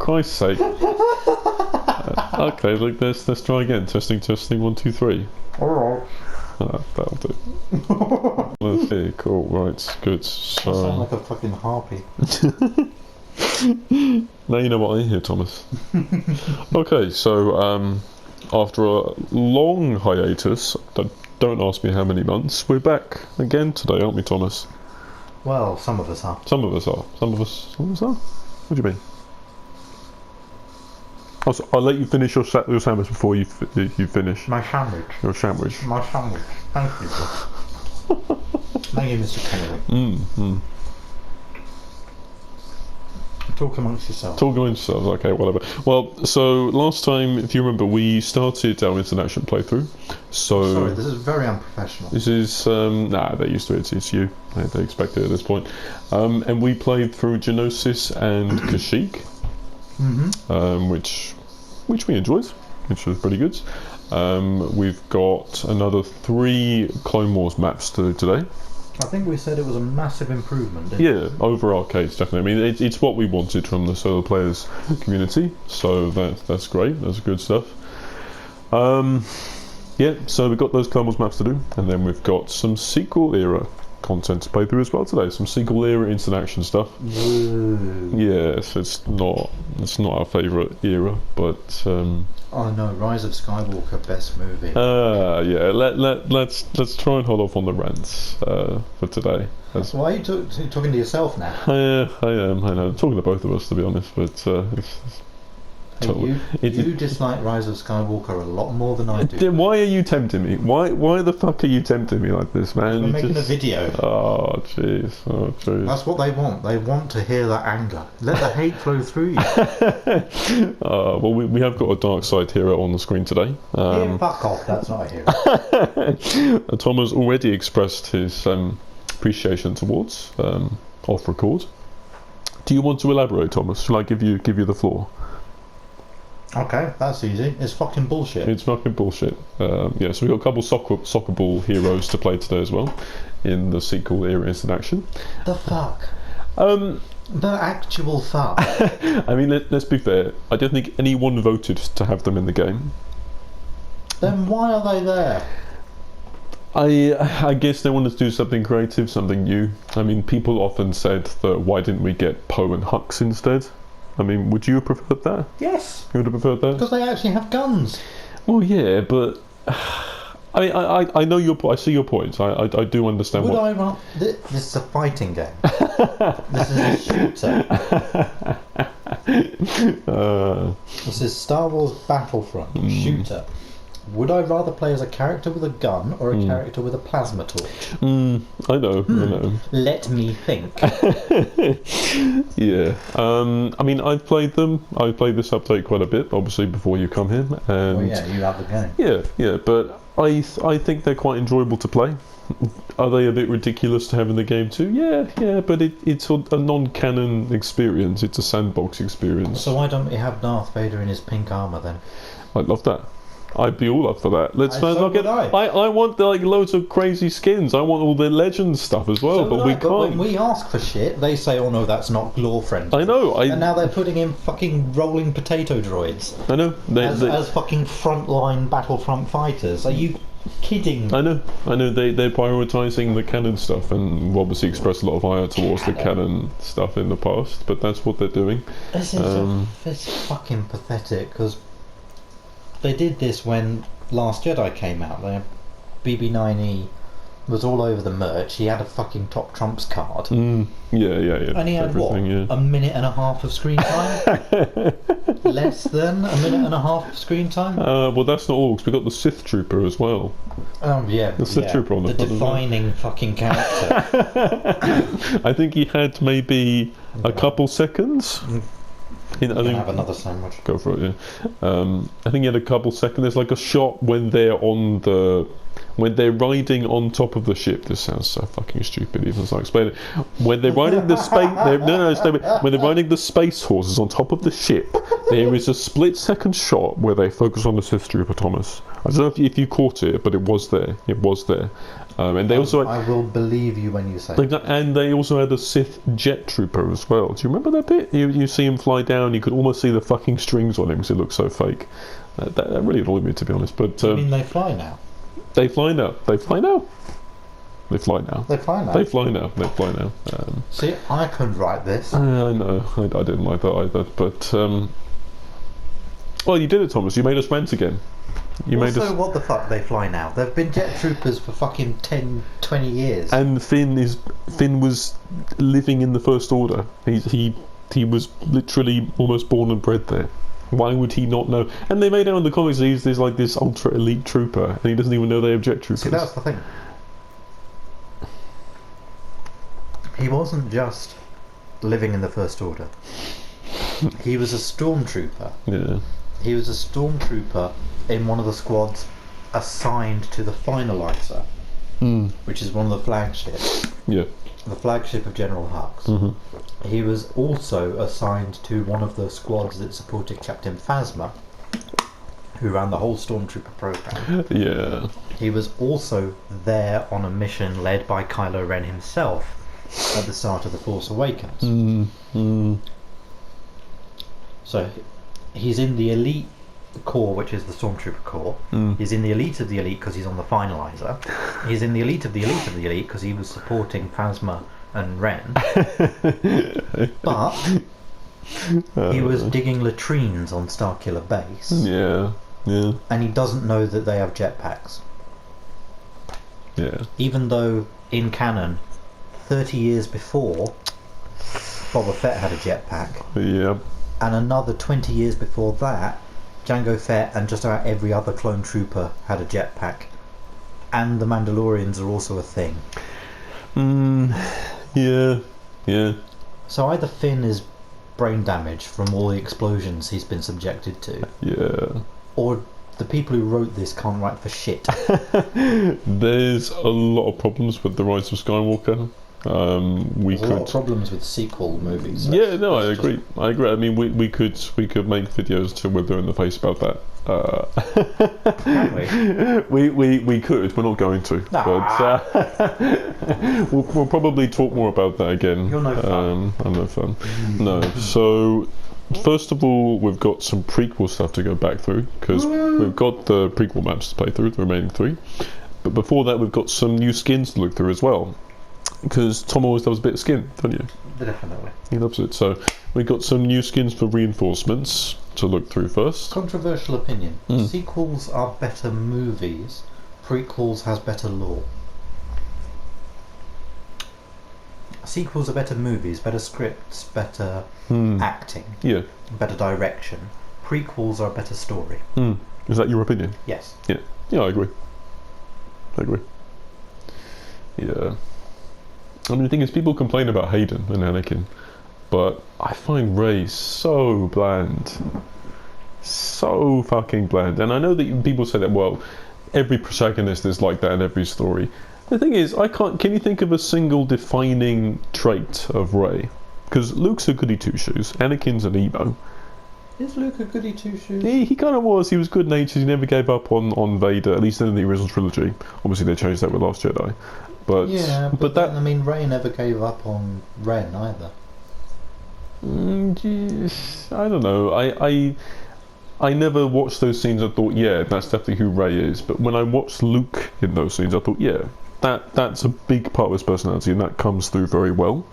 Christ's sake. Okay, look, let's try again. Testing, 1, 2, 3. Alright. That'll do. Okay, cool, right, good. So... I sound like a fucking harpy. Now you know what I hear, Thomas. Okay, so after a long hiatus, don't ask me how many months, we're back again today, aren't we, Thomas? Well, some of us are. Some of us are. Some of us are? What do you mean? I'll let you finish your sandwich before you finish. My sandwich. Your sandwich. My sandwich. Thank you. Thank you, Mr. Kennedy. Talk amongst yourselves. Talk amongst yourselves, okay, whatever. Well, so last time, if you remember, we started our international playthrough. So sorry, this is very unprofessional. This is nah, they're used to it. It's you. They expect it at this point. And we played through Genosis and Kashyyyk, which we enjoyed, which was pretty good. We've got another 3 Clone Wars maps to do today. I think we said it was a massive improvement. Yeah, over our case, definitely. I mean, it's what we wanted from the solo players community, so that's great. That's good stuff. Yeah, so we've got those Clone Wars maps to do, and then we've got some sequel era content to play through as well today. Some sequel era instant action stuff. Woo. Yes, it's not our favourite era, but oh no, Rise of Skywalker, best movie. yeah, let's try and hold off on the rants for today. Why are you talking to yourself now? I am. I know. I'm talking to both of us, to be honest, but you dislike Rise of Skywalker a lot more than I do. Why are you tempting me? Why the fuck are you tempting me like this, man? We're making a video. Oh jeez. That's what they want. They want to hear that anger. Let the hate flow through you. Well, we have got a dark side hero on the screen today. Yeah, fuck off. That's not a hero. Tom has already expressed his appreciation towards off record. Do you want to elaborate, Thomas? Shall I give you the floor? Okay, that's easy. It's fucking bullshit. It's fucking bullshit. Yeah, so we've got a couple soccer ball heroes to play today as well in the sequel era instant action. The fuck? The actual fuck. I mean, let's be fair. I don't think anyone voted to have them in the game. Then why are they there? I guess they wanted to do something creative, something new. I mean, people often said that why didn't we get Poe and Hux instead? I mean, would you have preferred that? Yes. You would have preferred that? Because they actually have guns. Well, yeah, but I mean, I know your point. I see your point. I do understand. Would I run? This is a fighting game. This is a shooter. This is Star Wars Battlefront shooter. Would I rather play as a character with a gun or a character with a plasma torch? I know. Let me think. Yeah. I mean, I've played them. I've played this update quite a bit, obviously, before you come here. And well, yeah, you have the game. Yeah, but I think they're quite enjoyable to play. Are they a bit ridiculous to have in the game too? Yeah, but it's a non-canon experience. It's a sandbox experience. So why don't we have Darth Vader in his pink armour then? I'd love that. I'd be all up for that. Let's So look at. would I. I want like loads of crazy skins. I want all the Legends stuff as well, So but we But can't. when we ask for shit, they say, "Oh no, that's not lore friendly." I know. And now they're putting in fucking rolling potato droids. I know. As fucking frontline Battlefront fighters. Are you kidding? I know. They're prioritising the canon stuff, and obviously expressed a lot of ire towards the canon stuff in the past. But that's what they're doing. This is it's fucking pathetic because they did this when Last Jedi came out. BB9E was all over the merch. He had a fucking Top Trumps card. Yeah. And he had a minute and a half of screen time? Less than a minute and a half of screen time? Well, that's not all, because we got the Sith Trooper as well. Yeah. The Sith Trooper on the front defining fucking character. I think he had maybe a couple seconds. I think have another sandwich. Go for it, yeah. I think he had a couple seconds. There's like a shot when they're riding on top of the ship. This sounds so fucking stupid, even as I explain it. When they're riding the space, when they're riding the space horses on top of the ship, there is a split-second shot where they focus on the Sith Trooper, Thomas, I don't know if you caught it, but it was there. It was there. And they also I will believe you when you say and they also had a Sith jet trooper as well. Do you remember that bit? You see him fly down, you could almost see the fucking strings on him because it looked so fake. That really annoyed me, to be honest. But I mean, they fly now. They fly now. They fly now. They fly now. They fly now. They fly now. They fly now. See, I could write this. I know. I didn't like that either. But well, you did it, Thomas. You made us rant again. Also, what the fuck? They fly now. They've been jet troopers for fucking 10, 20 years. And Finn was living in the First Order. He was literally almost born and bred there. Why would he not know? And they made out in the comics there's like this ultra elite trooper, and he doesn't even know they have jet troopers. See, that's the thing. He wasn't just living in the First Order. He was a stormtrooper. Yeah. He was a stormtrooper in one of the squads assigned to the Finalizer, which is one of the flagships. Yeah. The flagship of General Hux. He was also assigned to one of the squads that supported Captain Phasma, who ran the whole Stormtrooper program. Yeah. He was also there on a mission led by Kylo Ren himself at the start of The Force Awakens. So he's in the elite corps, which is the Stormtrooper Corps. He's in the elite of the elite because he's on the Finalizer. He's in the elite of the elite of the elite because he was supporting Phasma and Ren. But he was digging latrines on Starkiller Base. Yeah. Yeah. And he doesn't know that they have jetpacks. Yeah. Even though in canon, 30 years before, Boba Fett had a jetpack. Yeah. And another 20 years before that, Jango Fett and just about every other clone trooper had a jetpack. And the Mandalorians are also a thing. Yeah. Yeah. So either Finn is brain damaged from all the explosions he's been subjected to. Yeah. Or the people who wrote this can't write for shit. There's a lot of problems with The Rise of Skywalker. There's a lot of problems with sequel movies. Yeah, no, I agree. I agree. I mean, we could make videos till we're blue in the face about that. Can we? We could. We're not going to. Nah. But we'll probably talk more about that again. You're no fun. I'm no fun. No. So first of all, we've got some prequel stuff to go back through because we've got the prequel maps to play through, the remaining 3. But before that, we've got some new skins to look through as well. Because Tom always loves a bit of skin, don't you? Definitely. He loves it. So we got some new skins for reinforcements to look through first. Controversial opinion. Sequels are better movies. Prequels has better lore. Sequels are better movies, better scripts, better acting, Yeah. better direction. Prequels are a better story. Is that your opinion? Yes. Yeah. Yeah, I agree. Yeah. I mean, the thing is, people complain about Hayden and Anakin, but I find Rey so bland. So fucking bland. And I know that people say that, well, every protagonist is like that in every story. The thing is, can you think of a single defining trait of Rey? Because Luke's a goody two-shoes, Anakin's an emo. Is Luke a goody two-shoes? He kind of was. He was good-natured. He never gave up on Vader, at least in the original trilogy. Obviously, they changed that with Last Jedi. But yeah, but that, I mean, Rey never gave up on Ren either. I don't know. I never watched those scenes and thought, yeah, that's definitely who Rey is. But when I watched Luke in those scenes, I thought, yeah, that's a big part of his personality, and that comes through very well.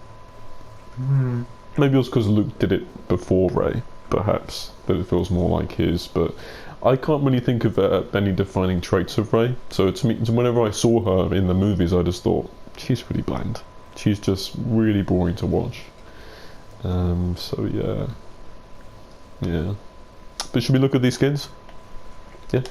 Maybe it was because Luke did it before Rey, perhaps, that it feels more like his. But I can't really think of any defining traits of Rey. So to me, whenever I saw her in the movies, I just thought, she's pretty bland. She's just really boring to watch. So yeah. But should we look at these skins? Yeah.